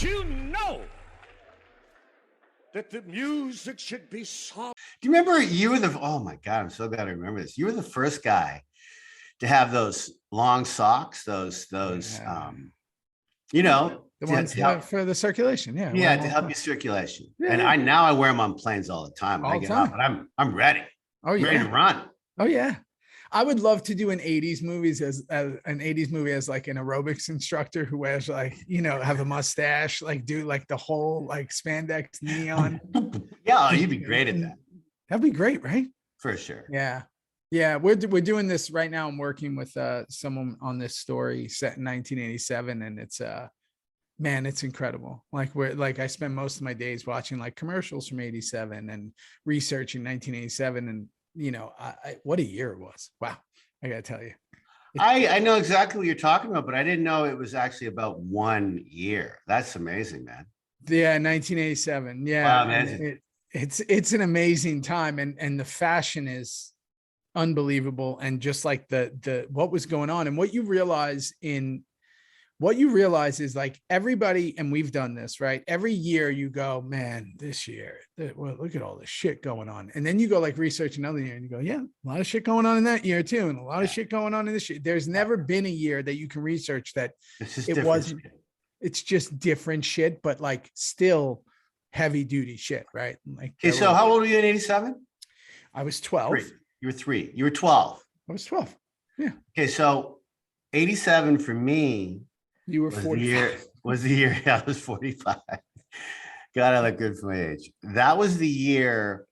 You know that the music should be soft. Do you remember you were the, oh my God, I'm so glad I remember this. You were the first guy to have those long socks, you know, the ones for the circulation. Yeah. Yeah, to help your circulation. Yeah, and yeah. now I wear them on planes all the time. When I get up, and I'm ready. Oh, yeah. Ready to run. Oh, yeah. I would love to do an 80s movies as an 80s movie as like an aerobics instructor who wears like, you know, have a mustache, like do like the whole like spandex neon. Yeah, you'd be great at that. That'd be great, right? For sure. Yeah. Yeah. We're doing this right now. I'm working with someone on this story set in 1987. And it's man, it's incredible. Like I spend most of my days watching like commercials from 87 and researching 1987. And you know, what a year it was. Wow. I gotta tell you. I know exactly what you're talking about, but I didn't know it was actually about 1 year. That's amazing, man. Yeah, 1987. Yeah. Wow, man. It's an amazing time. And the fashion is unbelievable. And just like the what was going on and what you realize is like everybody, and we've done this, right? Every year you go, man, this year, well, look at all this shit going on. And then you go like research another year and you go, yeah, a lot of shit going on in that year too. And a lot of shit going on in this year. There's never been a year that you can research that it wasn't, it's just different shit, but like still heavy duty shit, right? Like, okay, so how old were you in 87? I was 12. You were 3. You were 12. I was 12. Yeah. Okay, so 87 for me. You were 45. Was the year I was 45. God, I look good for my age. That was the year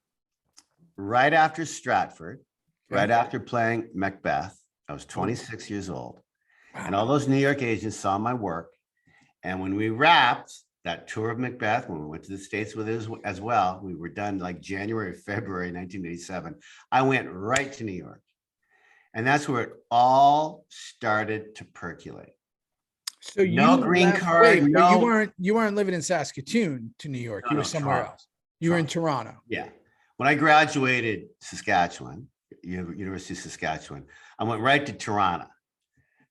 right after Stratford, right after playing Macbeth. I was 26 years old. Wow. And all those New York agents saw my work. And when we wrapped that tour of Macbeth, when we went to the States with it as well, we were done like January, February 1987. I went right to New York. And that's where it all started to percolate. So no green card. Wait, no, you weren't living in Saskatoon to New York. You were somewhere else. You were in Toronto. Yeah. When I graduated Saskatchewan, University of Saskatchewan, I went right to Toronto.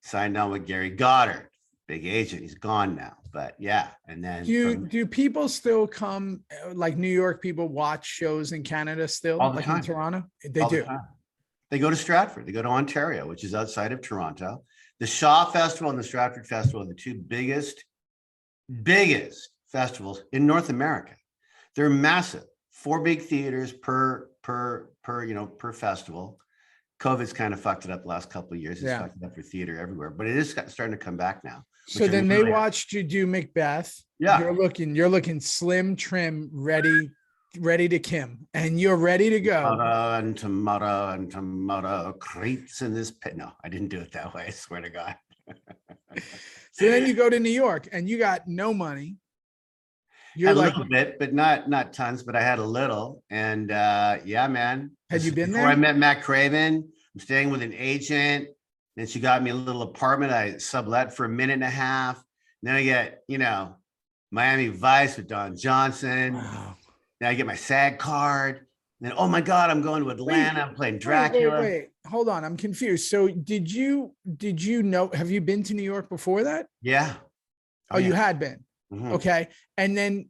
Signed on with Gary Goddard, big agent. He's gone now, but yeah. And then do people still come, like New York people watch shows in Canada still, all the like time. in Toronto? They do. They go to Stratford. They go to Ontario, which is outside of Toronto. The Shaw Festival and the Stratford Festival are the two biggest festivals in North America. They're massive. 4 big theaters per festival. COVID's kind of fucked it up the last couple of years. It's fucked it up for theater everywhere, but it is starting to come back now. So then they watched you do Macbeth. Yeah. You're looking slim, trim, ready to Kim, and you're ready to go. Tomato creeps in this pit. No, I didn't do it that way. I swear to God. So then you go to New York and you got no money. You're like a little bit, but not tons, but I had a little. And yeah, man. Had you been there? Before I met Matt Craven, I'm staying with an agent. Then she got me a little apartment. I sublet for a minute and a half. And then I get, Miami Vice with Don Johnson. Wow. Then I get my SAG card. And then, oh my God, I'm going to Atlanta. I'm playing Dracula. Wait, hold on. I'm confused. So did you know, have you been to New York before that? Yeah. Oh, you had been. Mm-hmm. Okay. And then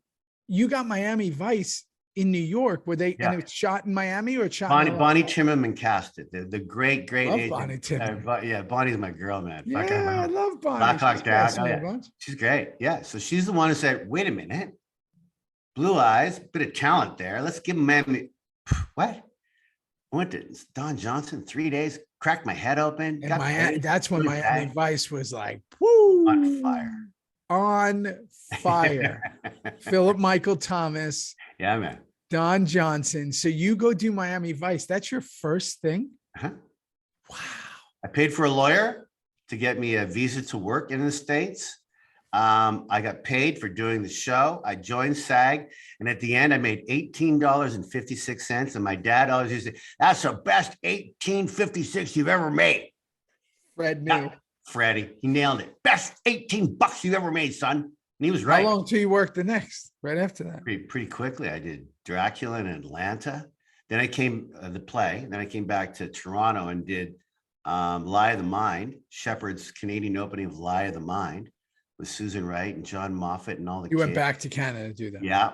you got Miami Vice in New York. Were they, and it was shot in Miami or shot Bonnie Timmerman cast it. The great agent. Bonnie Timmerman. Yeah, Bonnie's my girl, man. Yeah, I love Bonnie. She's great. Yeah. So she's the one who said, wait a minute. Blue eyes, bit of talent there. Let's give him Miami. What? I went to Don Johnson 3 days, cracked my head open. And that's when Miami Vice was like, woo, on fire. On fire. Philip Michael Thomas. Yeah, man. Don Johnson. So you go do Miami Vice. That's your first thing? Uh-huh. Wow. I paid for a lawyer to get me a visa to work in the States. I got paid for doing the show. I joined SAG, and at the end, I made $18.56. And my dad always used to say, "That's the best $18.56 you've ever made." Fred knew. Freddie, he nailed it. Best $18 you've ever made, son. And he was right. How long till you worked the next? Right after that? Pretty quickly. I did Dracula in Atlanta. Then I came the play. Then I came back to Toronto and did Lie of the Mind, Shepard's Canadian opening of Lie of the Mind. with Susan Wright and John Moffat and all the You went kids. back to Canada to do that. Yeah.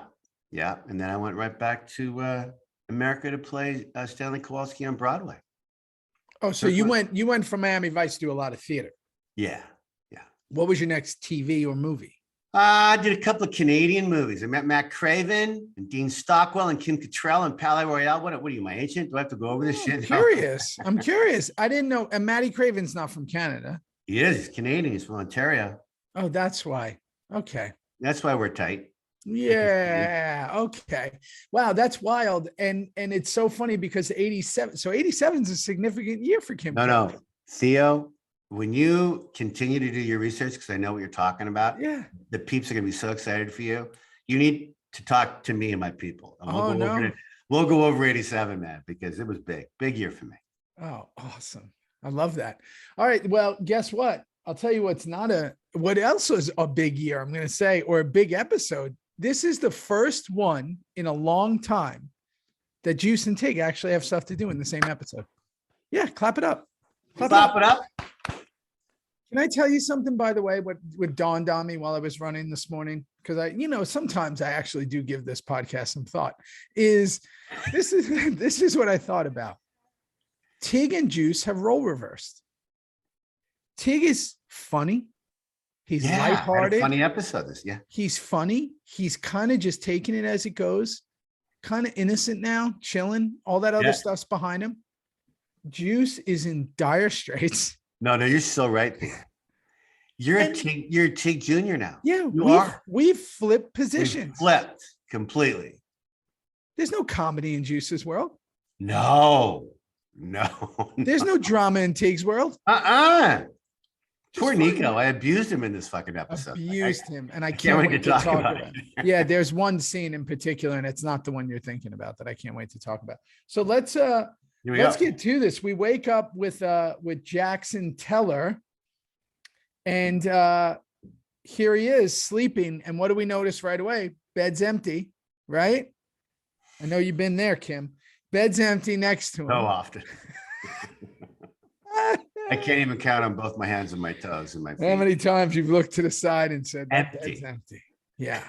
Yeah. And then I went right back to America to play Stanley Kowalski on Broadway. Oh, so you went from Miami Vice to do a lot of theater. Yeah. What was your next TV or movie? I did a couple of Canadian movies. I met Matt Craven and Dean Stockwell and Kim Cattrall and Palais Royale. What are you, my agent? Do I have to go over this shit? I'm curious. I didn't know. And Matty Craven's not from Canada. He is. He's Canadian. He's from Ontario. Oh, that's why. Okay. That's why we're tight. Yeah. Okay. Wow, that's wild. And it's so funny because 87. So 87 is a significant year for Kim. No. Theo, when you continue to do your research, because I know what you're talking about, yeah, the peeps are going to be so excited for you. You need to talk to me and my people. And we'll go over 87, man, because it was big year for me. Oh, awesome. I love that. All right. Well, guess what? I'll tell you what else was a big year, I'm going to say, or a big episode. This is the first one in a long time that Juice and Tig actually have stuff to do in the same episode. Yeah. Clap it up. Clap it up. Can I tell you something, by the way, what dawned on me while I was running this morning? Because sometimes I actually do give this podcast some thought. This is what I thought about. Tig and Juice have role reversed. Tig is funny. He's lighthearted. Funny episode. He's funny. He's kind of just taking it as it goes. Kind of innocent now, chilling. All that other stuff's behind him. Juice is in dire straits. No, you're so right there. You're a Tig Junior now. Yeah, we've flipped positions. We've flipped completely. There's no comedy in Juice's world. No. There's no drama in Tig's world. Poor Nico. I abused him in this fucking episode. And I can't wait to talk about it. Yeah, there's one scene in particular, and it's not the one you're thinking about, that I can't wait to talk about. So let's get to this. We wake up with Jackson Teller, and here he is sleeping. And what do we notice right away? Bed's empty, right? I know you've been there, Kim. Bed's empty next to him. So often. I can't even count on both my hands and my toes and my feet. How many times you've looked to the side and said, empty. Bed's empty. Yeah.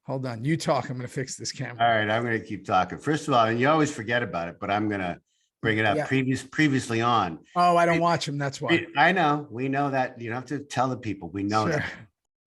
Hold on. You talk. I'm going to fix this camera. All right. I'm going to keep talking. First of all, and you always forget about it, but I'm going to bring it up. Yeah. Previously on. Oh, I don't watch them. That's why. I know. We know that. You don't have to tell the people. We know that.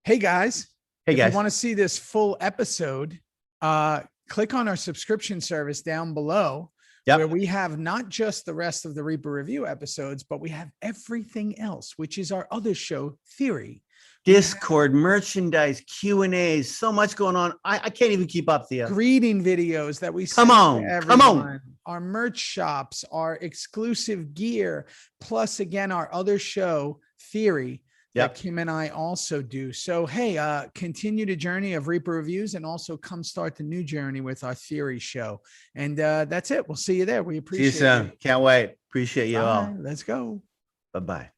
Hey, guys. If you want to see this full episode, click on our subscription service down below. Yep. Where we have not just the rest of the Reaper Review episodes, but we have everything else, which is our other show, Theory. Discord, merchandise, Q&As, so much going on. I can't even keep up, Theo. Greeting videos that we come on. Our merch shops, our exclusive gear, plus again, our other show, Theory. That Kim and I also do. So, hey, continue the journey of Reaper Reviews, and also come start the new journey with our Theory show. And that's it. We'll see you there. We appreciate it. See you soon. Can't wait. Appreciate you all. Let's go. Bye-bye.